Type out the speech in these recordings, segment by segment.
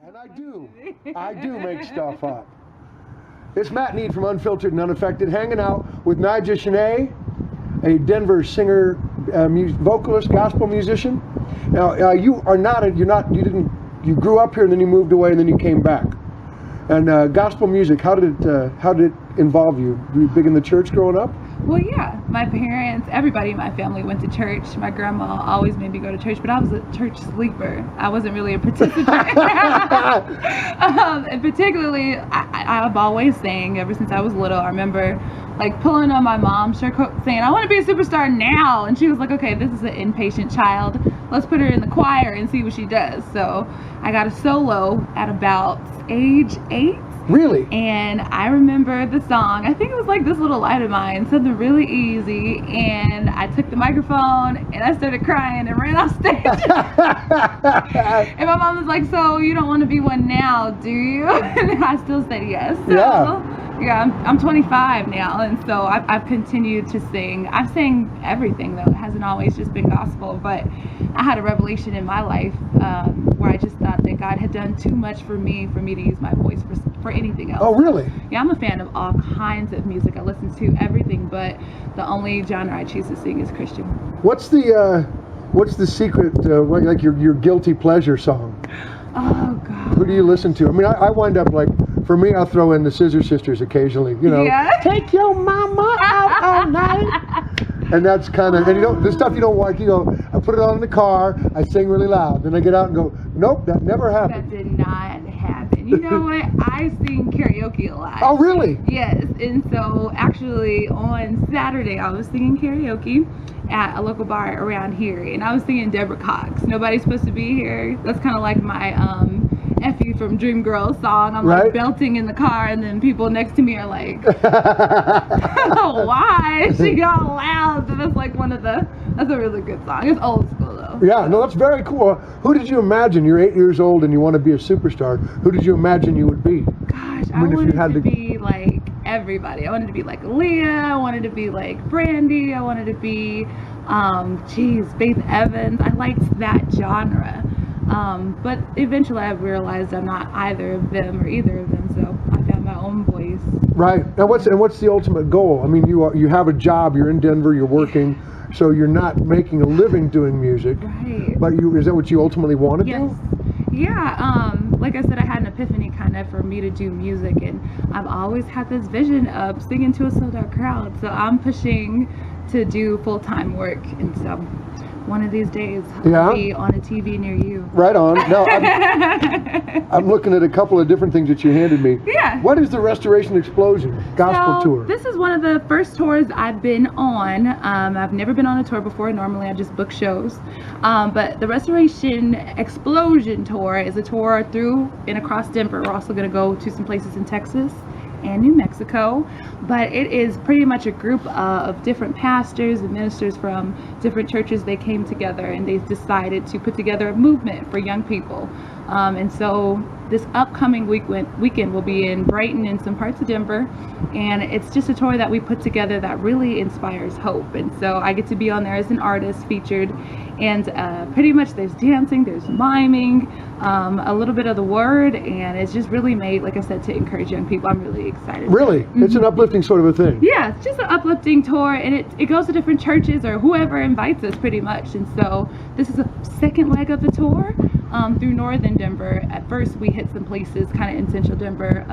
And I do make stuff up. It's Matt Need from Unfiltered and Unaffected, hanging out with Nijah Chnai, a Denver singer, vocalist, gospel musician. Now, you grew up here and then you moved away and then you came back. And gospel music, how did it involve you? Were you big in the church growing up? Well, yeah, my parents, everybody in my family went to church. My grandma always made me go to church, but I was a church sleeper. I wasn't really a participant. And particularly, I've always sang ever since I was little. I remember like pulling on my mom's shirt saying, I want to be a superstar now. And she was like, okay, this is an impatient child. Let's put her in the choir and see what she does. So I got a solo at about age 8. Really? And I remember the song, I think it was like This Little Light of Mine, something really easy, and I took the microphone and I started crying and ran off stage. And my mom was like, so you don't want to be one now, do you? And I still said yes. So, yeah, I'm 25 now, and so I've continued to sing. I've sang everything, though. It hasn't always just been gospel, but I had a revelation in my life where I just thought that God had done too much for me to use my voice for anything else. Oh, really? Yeah, I'm a fan of all kinds of music. I listen to everything, but the only genre I choose to sing is Christian. What's the secret, like your guilty pleasure song? Oh, God. Who do you listen to? I mean, I wind up like, for me, I'll throw in the Scissor Sisters occasionally, you know. Yeah. Take your mama out all night. And that's kind of, and the stuff you don't like, I put it on in the car, I sing really loud, then I get out and go, nope, that never happened. That did not happen. You know what? I sing karaoke a lot. Oh, really? Yes. And so actually on Saturday, I was singing karaoke at a local bar around here, and I was singing Deborah Cox, Nobody's Supposed to Be Here. That's kind of like my Effie from Dreamgirls song. I'm like belting in the car, and then people next to me are like, why is she all loud? So that's like that's a really good song. It's old school though. Yeah, no, that's very cool. Who did you imagine? You're 8 years old and you want to be a superstar. Who did you imagine you would be? Gosh, I wanted to be like everybody. I wanted to be like Leah. I wanted to be like Brandy. I wanted to be, Faith Evans. I liked that genre. But eventually I realized I'm not either of them or either of them, so I found my own voice. Right. And what's the ultimate goal? I mean, you have a job, you're in Denver, you're working, so you're not making a living doing music. Right. But is that what you ultimately want to do? Yeah. Like I said, I had an epiphany kind of for me to do music, and I've always had this vision of singing to a sold-out crowd, so I'm pushing to do full-time work, and so one of these days I'll be on a TV near you. Right on. Now, I'm looking at a couple of different things that you handed me. Yeah. What is the Restoration Explosion gospel tour? This is one of the first tours I've been on. I've never been on a tour before. Normally I just book shows. But the Restoration Explosion tour is a tour through and across Denver. We're also going to go to some places in Texas and New Mexico, but it is pretty much a group of different pastors and ministers from different churches. They came together and they decided to put together a movement for young people, and so this upcoming weekend will be in Brighton and some parts of Denver, and it's just a tour that we put together that really inspires hope. And so I get to be on there as an artist featured, and pretty much there's dancing, there's miming, a little bit of the word, and it's just really made, like I said, to encourage young people. I'm really excited. Really? It's an uplifting sort of a thing. Yeah, it's just an uplifting tour, and it goes to different churches or whoever invites us pretty much. And so this is a second leg of the tour through northern Denver. At first we hit some places kind of in central Denver,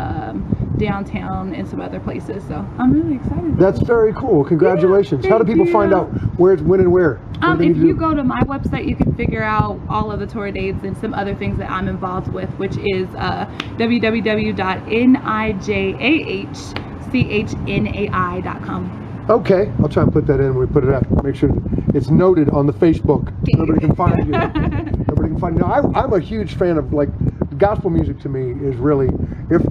downtown, and some other places, so I'm really excited. That's very cool. Congratulations. Yeah, how do people find out where, when, and where? If you go to my website, you can figure out all of the tour dates and some other things that I'm involved with, which is www.nijahchnai.com. Okay, I'll try and put that in when we put it up. Make sure it's noted on the Facebook. Nobody can find you. Nobody can find you. Now, I'm a huge fan of, like, gospel music. To me is really, if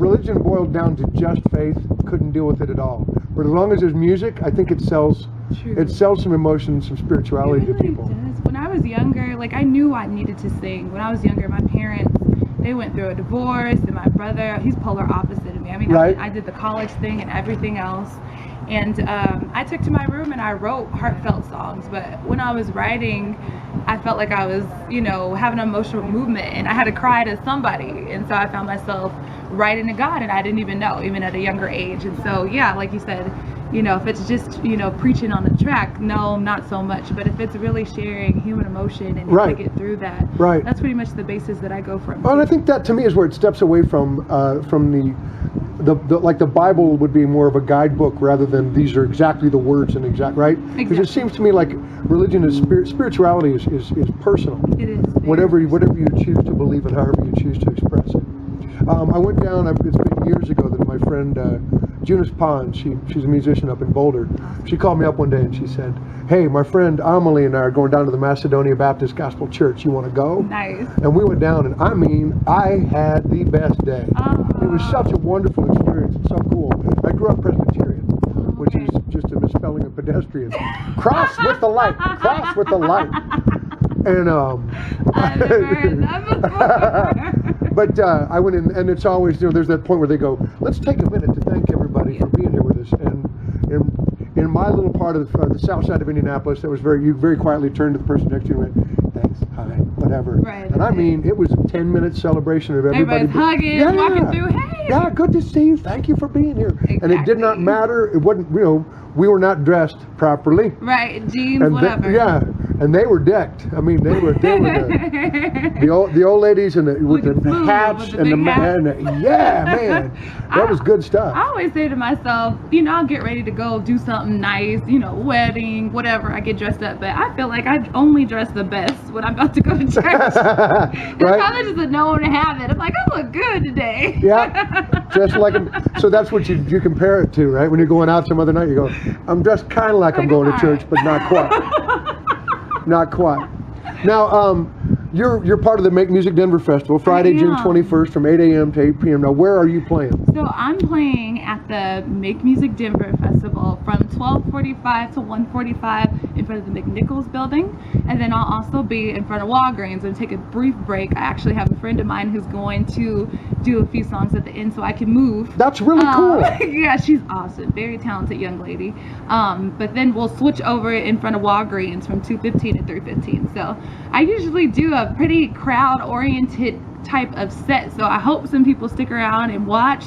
religion boiled down to just faith, couldn't deal with it at all. But as long as there's music, I think it sells. True. It sells some emotion, some spirituality to people. It does. When I was younger, like, I knew I needed to sing. When I was younger, my parents, they went through a divorce, and my brother, he's polar opposite of me. I mean, I did the college thing and everything else, And I took to my room and I wrote heartfelt songs. But when I was writing, I felt like I was, having an emotional movement, and I had to cry to somebody. And so I found myself writing to God, and I didn't even know, even at a younger age. And so, yeah, like you said, if it's just, preaching on the track, no, not so much. But if it's really sharing human emotion and Right. to get through that, Right. that's pretty much the basis that I go from. Well, and I think that to me is where it steps away from the like the Bible would be more of a guidebook rather than these are exactly the words and right? Because Exactly. it seems to me like religion is spirituality is personal. It is. Whatever you choose to believe and however you choose to express it. I went down. It's been years ago that my friend Junice Pond, she's a musician up in Boulder. She called me up one day and she said, "Hey, my friend Amelie and I are going down to the Macedonia Baptist Gospel Church. You want to go?" Nice. And we went down, and I had the best day. It was such a wonderful experience. It's so cool. I grew up Presbyterian, which is just a misspelling of pedestrian. Cross with the light. Cross with the light. And I've never heard that before. but I went in, and it's always there's that point where they go, "Let's take a minute to thank everybody for being here with us." And in my little part of the south side of Indianapolis, that was you very quietly turned to the person next to you and went, "Thanks, hi, whatever." Right, and I mean, it was a 10-minute celebration of everybody. Everybody's hugging, walking through. Hey. Yeah, good to see you. Thank you for being here. Exactly. And it did not matter. It wasn't. We were not dressed properly. Right, jeans, And whatever. and they were decked. I mean, they were the old ladies with the smooth, hats with the and the big hats. man. Yeah, man, that was good stuff. I always say to myself, I'll get ready to go do something nice, wedding, whatever. I get dressed up, but I feel like I only dress the best when I'm about to go to church. It's probably just a known habit. I'm like, I look good today. Yeah, just like so that's what you compare it to, right? When you're going out some other night, you go, "I'm dressed kind of like I'm going to church, but not quite." Not quite. Now, you're part of the Make Music Denver Festival, Friday, June 21st from 8 a.m. to 8 p.m. Now, where are you playing? So I'm playing at the Make Music Denver Festival from 12:45 to 1:45 in front of the McNichols building, and then I'll also be in front of Walgreens and take a brief break. I actually have a friend of mine who's going to do a few songs at the end so I can move. That's really cool. Yeah, she's awesome, very talented young lady. But then we'll switch over in front of Walgreens from 2:15 to 3:15. So I usually do a pretty crowd-oriented type of set, so I hope some people stick around and watch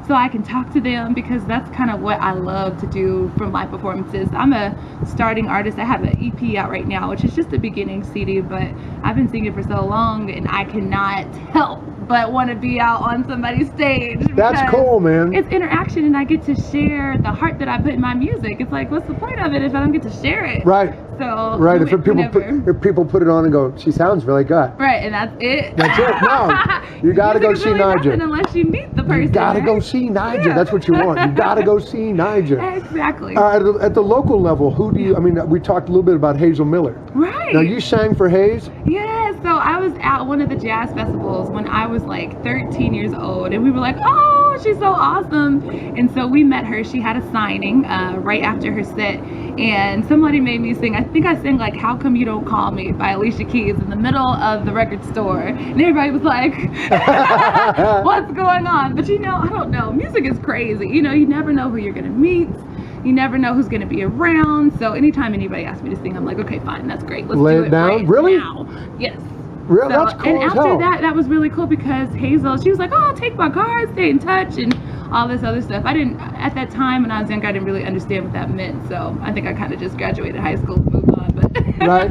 so I can talk to them, because that's kind of what I love to do from my performances. I'm a starting artist. I have an EP out right now, which is just a beginning CD, but I've been singing for so long and I cannot help but want to be out on somebody's stage. That's cool, man. It's interaction, and I get to share the heart that I put in my music. It's like, what's the point of it if I don't get to share it? Right. So right. If people put it on and go, "She sounds really good." Right, and that's it. That's it. No, you got to go see Nijah. Unless you meet the person. You got to go see Nijah. Yeah. That's what you want. You got to go see Nijah. Exactly. At the local level, who do you? I mean, we talked a little bit about Hazel Miller. Right. Now you sang for Hayes. Yeah. So I was at one of the jazz festivals when I was like 13 years old, and we were like, "Oh, she's so awesome!" And so we met her. She had a signing right after her set, and somebody made me sing. I think I sang like "How Come You Don't Call Me" by Alicia Keys in the middle of the record store, and everybody was like, "What's going on?" But I don't know. Music is crazy. You never know who you're gonna meet. You never know who's going to be around. So anytime anybody asks me to sing, I'm like, okay, fine, that's great. Let's lay do it down. Right Really? now. Yes. Really? So, that's cool and as after hell. that was really cool, because Hazel, she was like, "Oh, take my card, stay in touch," and all this other stuff. At that time when I was younger, I didn't really understand what that meant. So I think I kind of just graduated high school and moved on. But Right.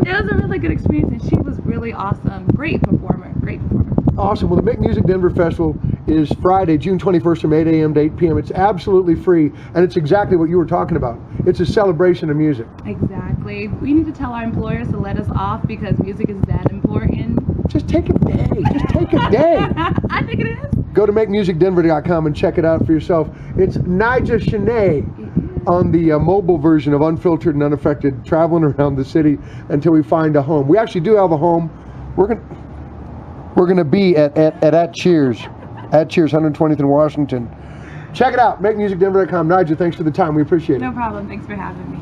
It was a really good experience, and she was really awesome. Great performer. Awesome. Well, the Make Music Denver Festival is Friday, June 21st from 8 a.m. to 8 p.m. It's absolutely free, and it's exactly what you were talking about. It's a celebration of music. Exactly. We need to tell our employers to let us off, because music is that important. Just take a day. Just take a day. I think it is. Go to makemusicdenver.com and check it out for yourself. It's Nijah Chnai on the mobile version of Unfiltered and Unaffected, traveling around the city until we find a home. We actually do have a home. We're gonna be at Cheers, 120th in Washington. Check it out, makemusicdenver.com. Nijah, thanks for the time. We appreciate it. No problem. Thanks for having me.